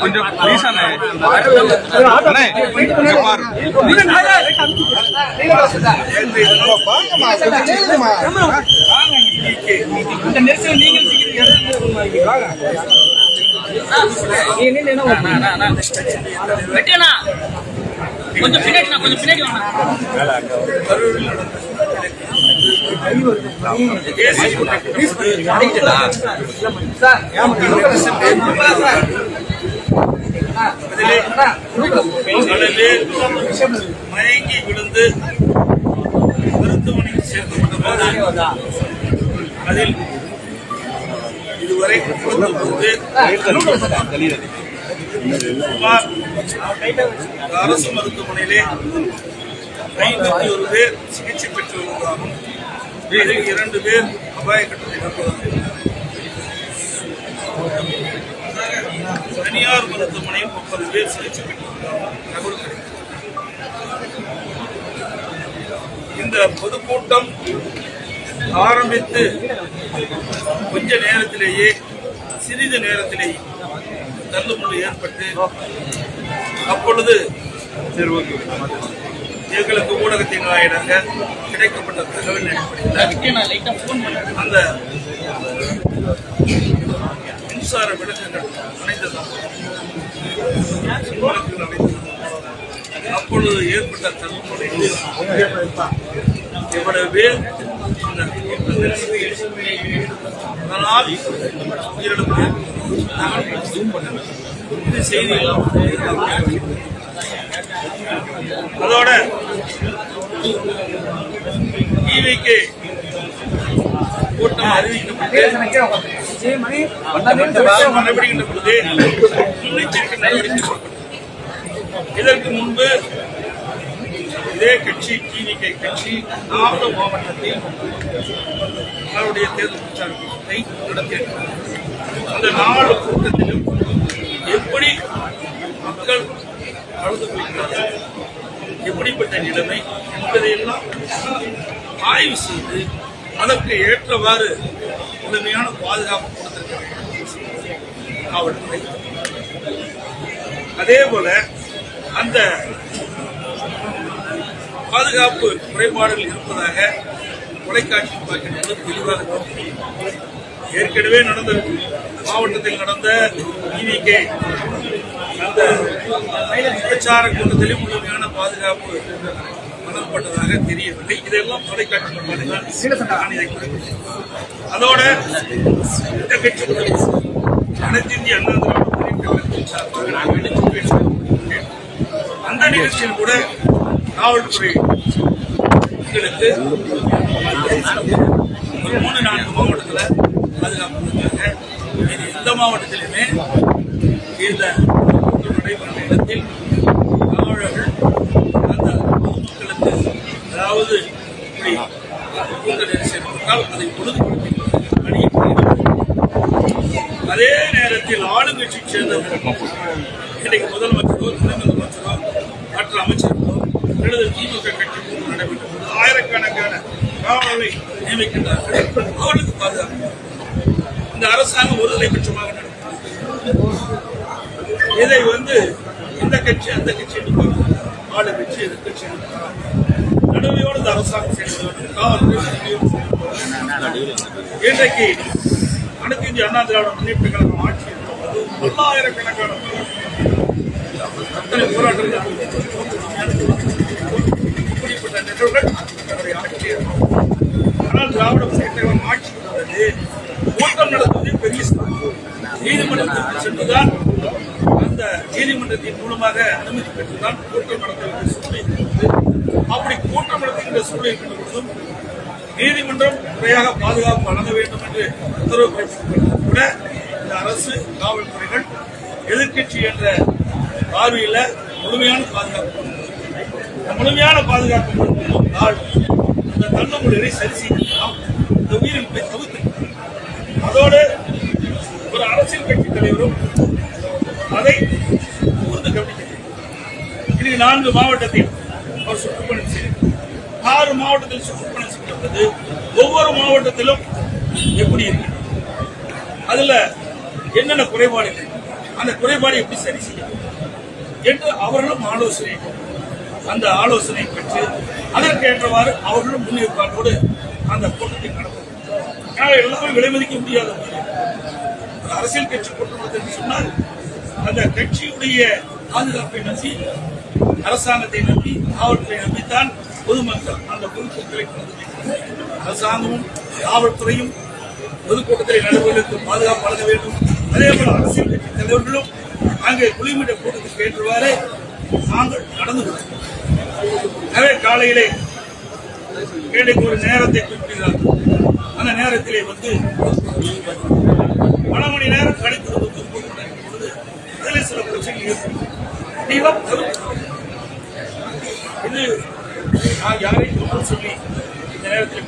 கொஞ்சம் கொஞ்சம் பின்னாடி மயங்கி விழுந்து மருத்துவமனையில் சேர்க்கப்பட்ட அதில் இதுவரை அரசு மருத்துவமனையிலே 51 பேர் சிகிச்சை பெற்று வருவதாகவும் இதில் 2 பேர் அபாய கட்டத்தில் இருப்பதாகவும் தனியார் மருத்துவமனையில் 30 பேர் சிகிச்சை பெற்று வருவதாகவும் தகவல் கிடைத்தது. இந்த பொதுக்கூட்டம் ஆரம்பித்து கொஞ்ச நேரத்திலேயே சிறிது நேரத்திலேயே தள்ளுமுள்ளு ஏற்பட்டு அப்பொழுது எங்களுக்கு ஊடகத்தின் வாயிலாக கிடைக்கப்பட்ட தகவல் அடிப்படையில் அந்த மின்சார விளக்குகள் அணைந்ததாம் அப்பொழுது ஏற்பட்ட தள்ளுமுறையில் எவ்வளவு பேர் அதனால் உயிரிழப்பு இது செய்தியெல்லாம் அதோட டிவிக்கு கூட்டம் அறிவிக்கப்பட்டு நடவடிக்கை பொழுது முன்னெச்சரிக்கை நடவடிக்கை. இதற்கு முன்பு இதே கட்சி டிவிகே கட்சி 4 மாவட்டத்தில் அவருடைய தேர்தல் பிரச்சார கூட்டத்தை நடத்தியது. அந்த 4 கூட்டத்திலும் எப்படி மக்கள் கலந்து கொள்கிறார்கள், எப்படிப்பட்ட நிலைமை என்பதையெல்லாம் ஆய்வு செய்து அதற்கு ஏற்றவாறு முழுமையான பாதுகாப்பு கொடுத்திருக்கிறார்கள் காவல்துறை. அதே போல அந்த பாதுகாப்பு குறைபாடுகள் இருப்பதாக தொலைக்காட்சி பார்க்கின்றது தெளிவாக ஏற்கனவே நடந்த மாவட்டத்தில் நடந்த டிவிகே அந்த பிரச்சார கூட்டத்திலும் முழுமையான பாதுகாப்பு வழங்கப்பட்டதாக தெரியவில்லை. இதெல்லாம் தொலைக்காட்சி அதோட இந்த கட்சி அனைத்து இந்திய அண்ணா அந்த நிகழ்ச்சியில் கூட காவல்துறை எங்களுக்கு 3-4 மாவட்டத்தில் பாதுகாப்பு கொடுத்தாங்க. எந்த மாவட்டத்திலுமே இந்த நடைபெறும் இடத்தில் காவலர்கள் அந்த பொதுமக்களுக்கு அதாவது கூட்ட நெரிசல் இருந்தால் அதை பொழுதுபடுத்தி அதே நேரத்தில் ஆளுங்கட்சியை சேர்ந்தவர்கள் இன்றைக்கு முதலமைச்சரோ துணை முதலமைச்சரோ மற்ற அமைச்சர்களோ அல்லது திமுக கட்சி நடைபெற்றது ஆயிரக்கணக்கான காவலர்களை நியமிக்கின்றார்கள். அவர்களுக்கு பாதுகாப்பு இந்த அரசாங்கம் ஒருதலை பட்சமாக நடத்தும். இதை இந்த கட்சி அந்த கட்சி ஆளு கட்சி எதிர்கட்சி நடுவையோடு இந்த அரசாங்கம் செயல்படுவது காவல்துறை இன்றைக்கு அனைத்து இந்திய அண்ணா திராவிட முன்னேற்ற கழகம் ஆட்சி இருப்பது பல்லாயிரக்கணக்கான போராட்டங்கள் இப்படிப்பட்ட நிகழ்வுகள் தன்னுடைய ஆட்சி. ஆனால் திராவிட முன்னேற்ற கழகம் ஆட்சி உள்ளது கூட்டம் நடத்துவதே பெரிய நீதிமன்றத்திற்கு சென்றுதான் அந்த நீதிமன்றத்தின் மூலமாக அனுமதி பெற்றுதான் கூட்டம் நடத்த சூழ்நிலை. அப்படி கூட்டம் நடத்துகின்ற சூழ்நிலை பொழுதும் நீதிமன்றம் முறையாக பாதுகாப்பு வழங்க வேண்டும் என்று உத்தரவு பிறப்பிக்கப்பட்டது கூட இந்த அரசு காவல்துறைகள் எதிர்கட்சி என்ற பார்வையில் முழுமையான பாதுகாப்பு முழுமையான பாதுகாப்பு அந்த தள்ளுமுறையை சரி செய்திருக்கலாம். இந்த உயிரிழப்பை தவிர்த்திருக்கிறார். அதோடு ஒரு அரசியல் கட்சி தலைவரும் அதை கூர்ந்து கவனிக்கிறார். இன்னைக்கு 4 மாவட்டத்தில் அவர் சுற்றுப்பயணம் செய்தார். 6 மாவட்டத்தில் சுற்றுப்பயணம் செய்யப்பட்டது. ஒவ்வொரு மாவட்டத்திலும் எப்படி இருக்கு, அதுல என்னென்ன குறைபாடுகள், அந்த குறைபாடு எப்படி சரி செய்யும் என்று அவர்களும் அந்த ஆலோசனை பெற்று அதற்கேற்றவாறு அவர்களும் முன்னேற்பாட்டோடு அந்த கூட்டத்தை நடத்தும். எல்லாரும் விலைமதிக்க முடியாத அரசியல் கட்சி கூட்டம் என்று சொன்னால் அந்த கட்சியுடைய பாதுகாப்பை நம்பி, அரசாங்கத்தை நம்பி, காவல்துறை நம்பித்தான் பொதுமக்கள் அந்த பொதுக்கூட்டங்களை அரசாங்கமும் காவல்துறையும் பொதுக்கூட்டத்தில் நடுவர்களுக்கு பாதுகாப்பு வழங்க வேண்டும். அதே போல அரசியல் கட்சி தலைவர்களும் அங்கே குளிமிட கூட்டத்துக்கு ஏற்றவாறு நாங்கள் நடந்து கொள்வோம். எனவே காலையிலே கேடைக்கு ஒரு நேரத்தை குறிப்பிடுகிறார்கள். அந்த நேரத்திலே வந்து பல மணி நேரம் கழித்து பொழுது அதில் சில பிரச்சனைகள் ஏற்படும். இது நான் யாரையும் சொல்லி இந்த நேரத்தில்